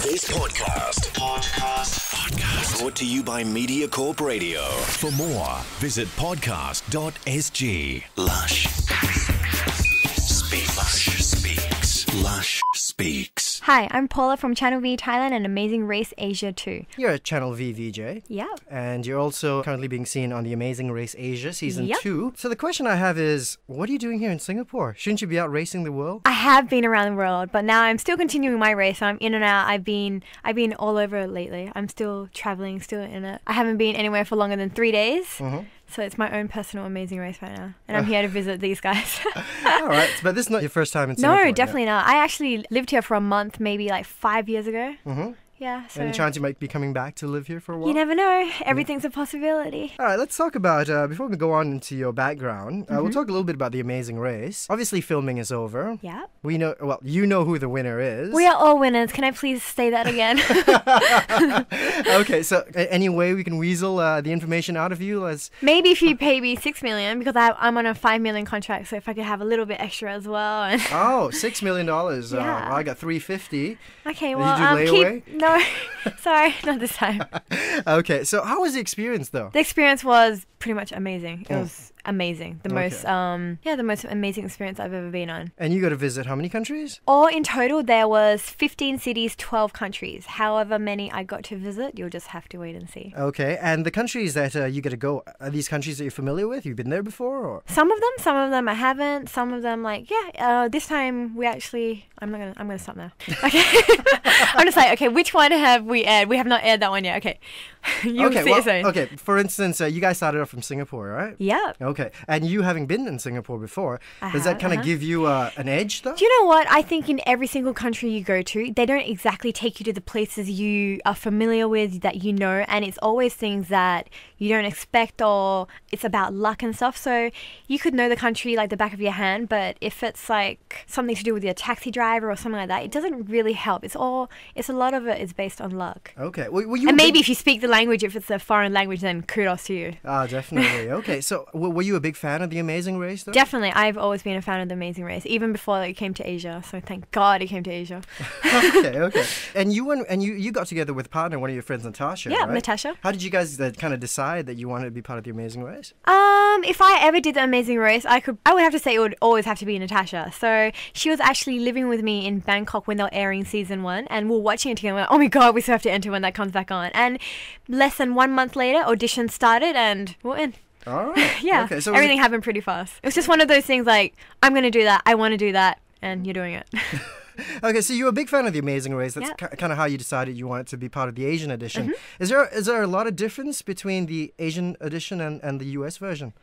This podcast brought to you by Media Corp Radio. For more, visit podcast.sg. Lush speaks. Lush speaks. Lush speaks. Hi, I'm Paula from Channel V Thailand and Amazing Race Asia 2. You're a Channel V VJ. Yeah. And you're also currently being seen on the Amazing Race Asia Season Yep. 2. So the question I have is, what are you doing here in Singapore? Shouldn't you be out racing the world? I have been around the world, but now I'm still continuing my race. So I'm in and out. I've been all over lately. I'm still traveling, still in it. I haven't been anywhere for longer than 3 days. Mm-hmm. So it's my own personal amazing race right now. And I'm here to visit these guys. All right. But this is not your first time in Singapore. No, definitely not. I actually lived here for a month, maybe like 5 years ago. Mm-hmm. Yeah. So Any chance you might be coming back to live here for a while? you never know. Everything's a possibility. All right, let's talk about, before we go on into your background, we'll talk a little bit about the Amazing Race. Obviously, filming is over. Yeah. We know, well, you know who the winner is. We are all winners. Can I please say that again? Okay, so any way we can weasel the information out of you? Maybe if you pay me $6 million, because I'm on a $5 million contract, so if I could have a little bit extra as well. And Oh, $6 million. Yeah. Well, I got $350. okay, Did well, you do layaway? no, sorry, not this time. Okay, so how was the experience though? The experience was pretty much amazing. It was amazing. The Okay. most amazing experience I've ever been on. And you got to visit how many countries? All in total, there was 15 cities, 12 countries. However many I got to visit, you'll just have to wait and see. Okay, and the countries that you get to go, are these countries that you're familiar with? You've been there before? Or? Some of them I haven't. Some of them, like, this time we actually, I'm gonna stop now. Okay. I'm just like, okay, which one have we aired? We have not aired that one yet. Okay. You'll see it soon. Okay, for instance, you guys started off from Singapore, right? Yeah. Okay, and you having been in Singapore before, does that kind of give you an edge though? Do you know what? I think in every single country you go to, they don't exactly take you to the places you are familiar with, that you know, and it's always things that you don't expect, or it's about luck and stuff. So you could know the country like the back of your hand, but if it's like something to do with your taxi driver or something like that, it doesn't really help. It's a lot of it is based on luck. Okay, well, you And maybe if you speak the language, if it's a foreign language, then kudos to you. Ah, definitely. Okay, so were you a big fan of the Amazing Race though? Definitely. I've always been a fan of The Amazing Race, even before it came to Asia. So thank God it came to Asia. Okay. And you got together with a partner, one of your friends, Natasha. Yeah, right? Natasha. How did you guys kind of decide that you wanted to be part of the Amazing Race? If I ever did The Amazing Race, I would have to say it would always have to be Natasha. So she was actually living with me in Bangkok when they were airing season 1, and we were watching it together. We're like, oh my God, we still have to enter when that comes back on. And less than 1 month later, auditions started, and we're in. All right. Yeah, Okay, so everything happened pretty fast. It was just one of those things like, I'm going to do that, I want to do that, and you're doing it. Okay, so you're a big fan of the Amazing Race. That's Yeah. kind of how you decided you wanted to be part of the Asian edition. Mm-hmm. Is there a lot of difference between the Asian edition and the US version?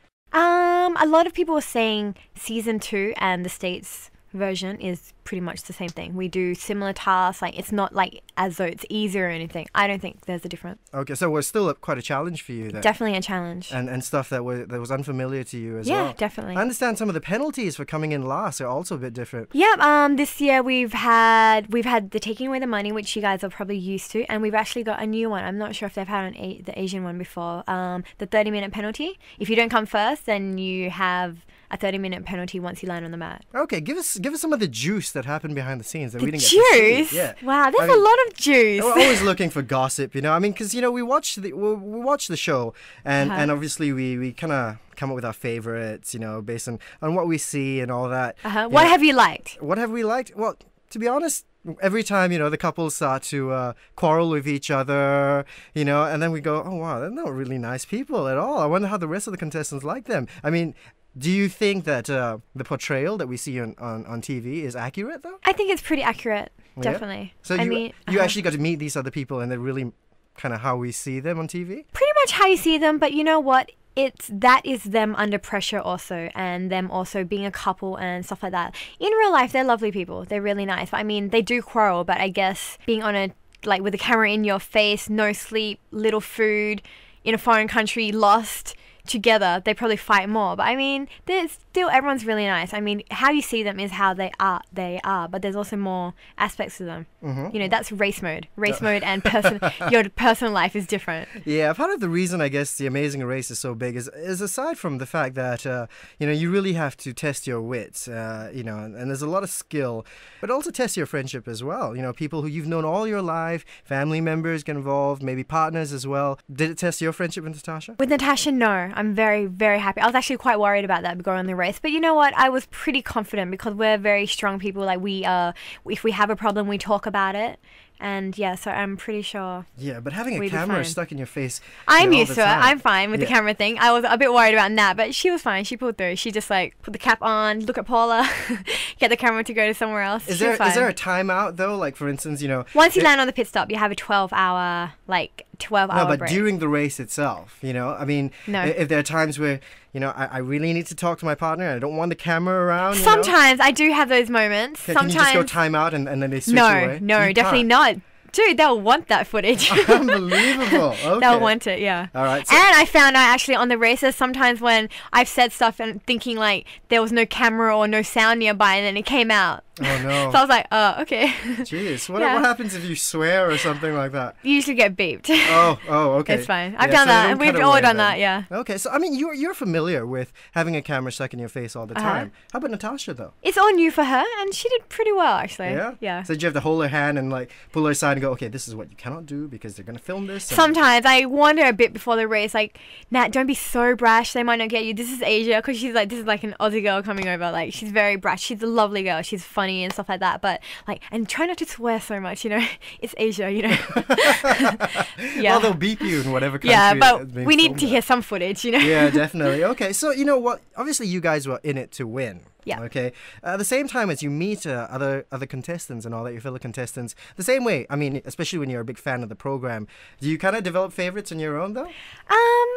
A lot of people were saying season 2 and the States version is pretty much the same thing. We do similar tasks. Like, it's not like as though it's easier or anything. I don't think there's a difference. Okay, so it was still quite a challenge for you then. Definitely a challenge. And stuff that was unfamiliar to you as well. Yeah, definitely. I understand some of the penalties for coming in last are also a bit different. Yeah, this year we've had the taking away the money, which you guys are probably used to, and we've actually got a new one. I'm not sure if they've had the Asian one before. The 30-minute penalty. If you don't come first, then you have a 30-minute penalty once you land on the mat. Okay, give us some of the juice that happened behind the scenes that we didn't Juice? get to see. Yeah. Wow, there's a lot of juice. We're always looking for gossip, you know. I mean, because we watch the show, and obviously we kind of come up with our favorites, based on what we see and all that. What have you liked? What have we liked? Well, to be honest, every time the couples start to quarrel with each other, and then we go, oh wow, they're not really nice people at all. I wonder how the rest of the contestants like them. I mean, do you think that the portrayal that we see on TV is accurate though? I think it's pretty accurate, Yeah? definitely. So you actually got to meet these other people, and they're really kind of how we see them on TV? Pretty much how you see them, but you know what? That is them under pressure also, and them also being a couple and stuff like that. In real life, they're lovely people. They're really nice. But I mean, they do quarrel, but I guess being on with the camera in your face, no sleep, little food, in a foreign country, lost, together, they probably fight more. But I mean, there's still, everyone's really nice. I mean, how you see them is how they are, but there's also more aspects to them. You know, that's race mode. Race mode and your personal life is different. Yeah, part of the reason I guess the Amazing Race is so big is aside from the fact that you know, you really have to test your wits, you know, and there's a lot of skill, but also test your friendship as well. You know, people who you've known all your life, family members get involved, maybe partners as well. Did it test your friendship with Natasha? With Natasha, no. I'm very, very happy. I was actually quite worried about that going on the race, but you know what? I was pretty confident because we're very strong people. Like if we have a problem, we talk about it. And yeah, so I'm pretty sure. Yeah, but having a camera stuck in your face. I'm used to it. I'm fine with the camera thing. I was a bit worried about that, but she was fine. She pulled through. She just like put the cap on, look at Paula, get the camera to go to somewhere else. Is there a timeout though? Like for instance, you know, once you land on the pit stop, you have a 12-hour No, but break. during the race itself, you know, I mean, if there are times where, you know, I really need to talk to my partner and I don't want the camera around. Sometimes I do have those moments. Can you just go time out and then they switch away? No, definitely not. Dude, they'll want that footage. Unbelievable. Okay. They'll want it, yeah. All right. And I found out actually on the races, sometimes when I've said stuff and thinking like there was no camera or no sound nearby and then it came out. Oh, no. So I was like, oh, okay. Jeez. What happens if you swear or something like that? You usually get beeped. Oh, okay. It's fine. I've done that. And we've all done that, yeah. Okay, so I mean, you're familiar with having a camera stuck in your face all the time. How about Natasha, though? It's all new for her, and she did pretty well, actually. Yeah? Yeah. So did you have to hold her hand and like pull her aside and go, okay, this is what you cannot do because they're going to film this? Sometimes I warned her a bit before the race, like, Nat, don't be so brash. They might not get you. This is Asia, because she's like, this is like an Aussie girl coming over. Like, she's very brash. She's a lovely girl. She's funny and stuff like that. But like, and try not to swear so much, you know. It's Asia, you know. Yeah. Well, they'll beep you in whatever country. Yeah, but we need to hear some footage, you know. Yeah, definitely. Okay, so you know what? Obviously, you guys were in it to win. Yeah. Okay. At the same time as you meet other contestants and all that, your fellow contestants, the same way. I mean, especially when you're a big fan of the program, do you kind of develop favorites on your own though?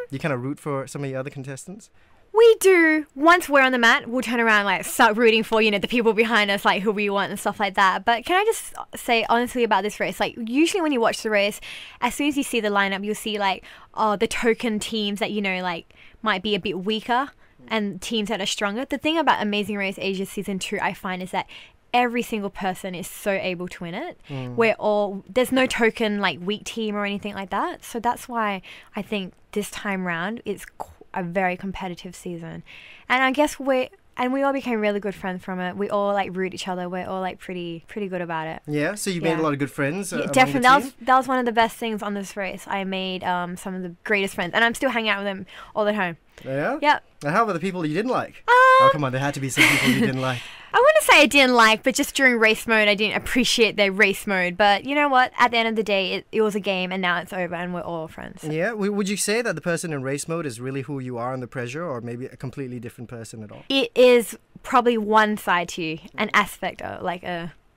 You kind of root for some of the other contestants? We do. Once we're on the mat, we'll turn around, like, start rooting for, you know, the people behind us, like, who we want and stuff like that. But can I just say honestly about this race, like, usually when you watch the race, as soon as you see the lineup, you'll see, like, the token teams that, you know, like, might be a bit weaker and teams that are stronger. The thing about Amazing Race Asia Season 2, I find, is that every single person is so able to win it. There's no token, like, weak team or anything like that. So that's why I think this time round it's a very competitive season, and I guess we all became really good friends from it. We all like root each other. We're all like pretty good about it. Yeah, so you made a lot of good friends. Yeah, definitely. That was one of the best things on this race. I made some of the greatest friends, and I'm still hanging out with them all the time. Yeah. Yep. And how about the people you didn't like? Oh, come on, there had to be some people you didn't like. I wouldn't say I didn't like, but just during race mode, I didn't appreciate their race mode. But you know what? At the end of the day, it was a game, and now it's over, and we're all friends. Yeah. Would you say that the person in race mode is really who you are under pressure, or maybe a completely different person at all? It is probably one side to you, an aspect of like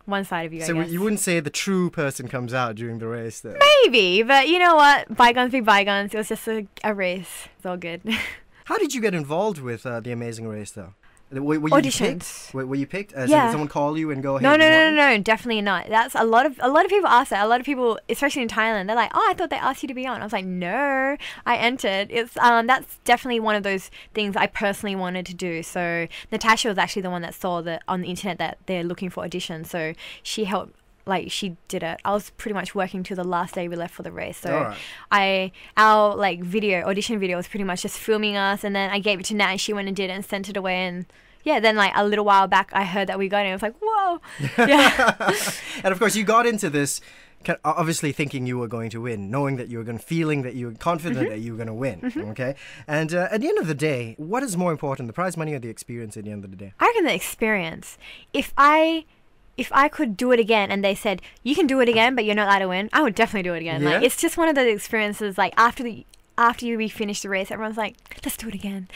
one side of you, I guess. So you wouldn't say the true person comes out during the race, though? Maybe, but you know what? Bygones be bygones. It was just a race. It's all good. How did you get involved with the Amazing Race, though? Were you Auditions. Picked? Were you picked? Yeah. So did someone call you and go, hey, No, definitely not. That's a lot of people ask that. A lot of people, especially in Thailand, they're like, oh, I thought they asked you to be on. I was like, no, I entered. It's that's definitely one of those things I personally wanted to do. So Natasha was actually the one that saw that on the internet that they're looking for auditions. So she helped. Like, she did it. I was pretty much working till the last day we left for the race. So our like audition video was pretty much just filming us, and then I gave it to Nat and she went and did it and sent it away. And yeah, then like a little while back I heard that we got it. I was like, whoa. Yeah. And of course you got into this obviously thinking you were going to win, knowing that you were feeling that you were confident that you were going to win. Okay. And at the end of the day, what is more important, the prize money or the experience at the end of the day? I reckon the experience. If I could do it again and they said, you can do it again, but you're not allowed to win, I would definitely do it again. Yeah? Like, it's just one of those experiences, like, after we finish the race, everyone's like, let's do it again.